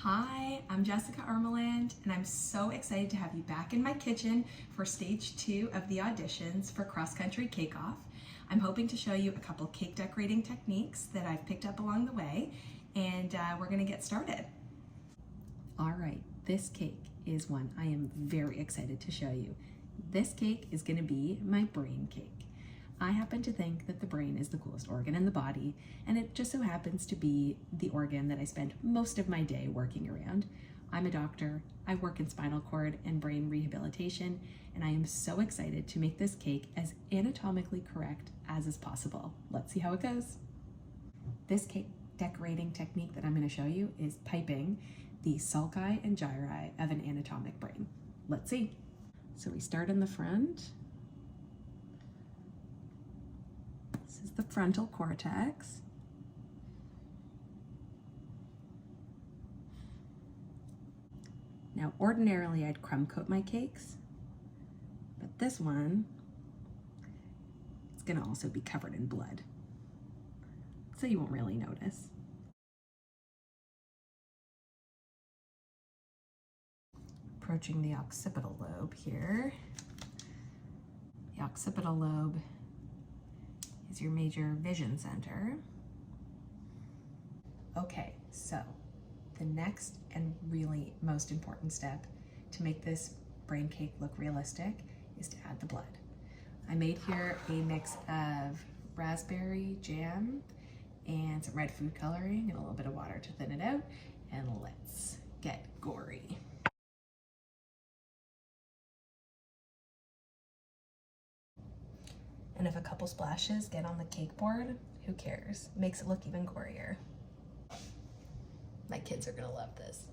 Hi, I'm Jessica Armeland, and I'm so excited to have you back in my kitchen for stage 2 of the auditions for Cross Country Cake Off. I'm hoping to show you a couple cake decorating techniques that I've picked up along the way, and we're gonna get started. All right, this cake is one I am very excited to show you. This cake is gonna be my brain cake. I happen to think that the brain is the coolest organ in the body, and it just so happens to be the organ that I spend most of my day working around. I'm a doctor, I work in spinal cord and brain rehabilitation, and I am so excited to make this cake as anatomically correct as is possible. Let's see how it goes. This cake decorating technique that I'm going to show you is piping the sulci and gyri of an anatomic brain. Let's see. So we start in the front. This is the frontal cortex. Now, ordinarily I'd crumb coat my cakes, but this one is going to also be covered in blood, so you won't really notice. Approaching the occipital lobe here. The occipital lobe is your major vision center. Okay, so the next and really most important step to make this brain cake look realistic is to add the blood. I made here a mix of raspberry jam and some red food coloring and a little bit of water to thin it out, and let's get gory. And if a couple splashes get on the cake board, who cares? Makes it look even gorier. My kids are gonna love this.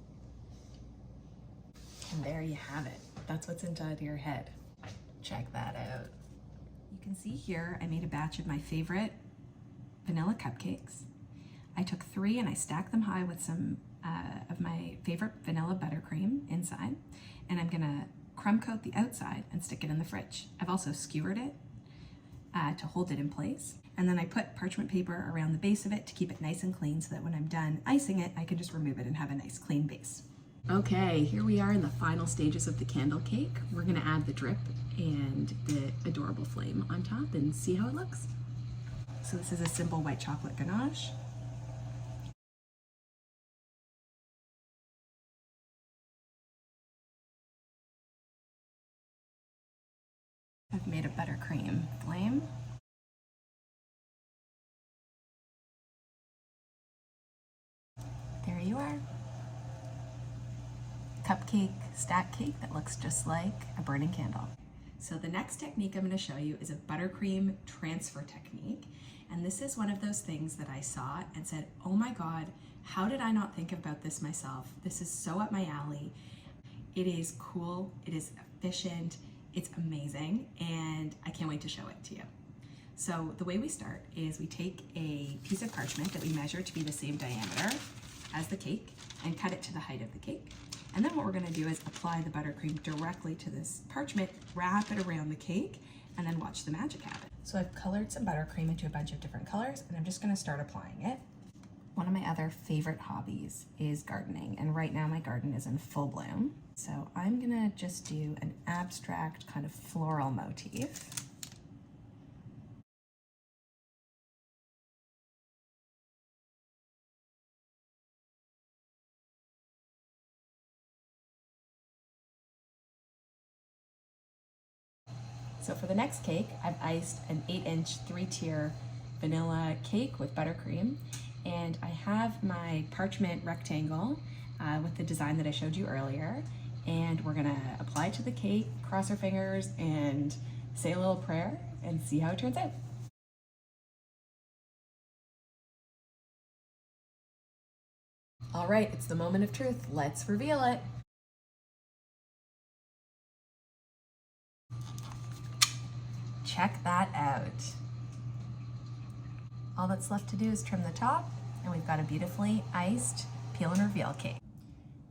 And there you have it. That's what's inside your head. Check that out. You can see here, I made a batch of my favorite vanilla cupcakes. I took 3 and I stacked them high with some of my favorite vanilla buttercream inside. And I'm gonna crumb coat the outside and stick it in the fridge. I've also skewered it to hold it in place. And then I put parchment paper around the base of it to keep it nice and clean so that when I'm done icing it, I can just remove it and have a nice clean base. Okay, here we are in the final stages of the candle cake. We're gonna add the drip and the adorable flame on top and see how it looks. So this is a simple white chocolate ganache. I've made a buttercream flame. There you are. Cupcake stack cake that looks just like a burning candle. So the next technique I'm going to show you is a buttercream transfer technique. And this is one of those things that I saw and said, oh my God, how did I not think about this myself? This is so up my alley. It is cool, it is efficient, it's amazing, and I can't wait to show it to you. So the way we start is we take a piece of parchment that we measure to be the same diameter as the cake and cut it to the height of the cake. And then what we're gonna do is apply the buttercream directly to this parchment, wrap it around the cake, and then watch the magic happen. So I've colored some buttercream into a bunch of different colors, and I'm just gonna start applying it. One of my other favorite hobbies is gardening, and right now my garden is in full bloom. So I'm gonna just do an abstract kind of floral motif. So for the next cake, I've iced an 8-inch 3-tier vanilla cake with buttercream, and I have my parchment rectangle with the design that I showed you earlier, and we're gonna apply it to the cake, cross our fingers, and say a little prayer and see how it turns out. All right, it's the moment of truth. Let's reveal it. Check that out. All that's left to do is trim the top, and we've got a beautifully iced peel and reveal cake.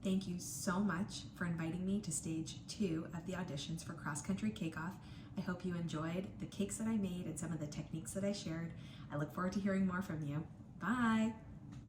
Thank you so much for inviting me to stage 2 of the auditions for Cross Country Cake Off. I hope you enjoyed the cakes that I made and some of the techniques that I shared. I look forward to hearing more from you. Bye.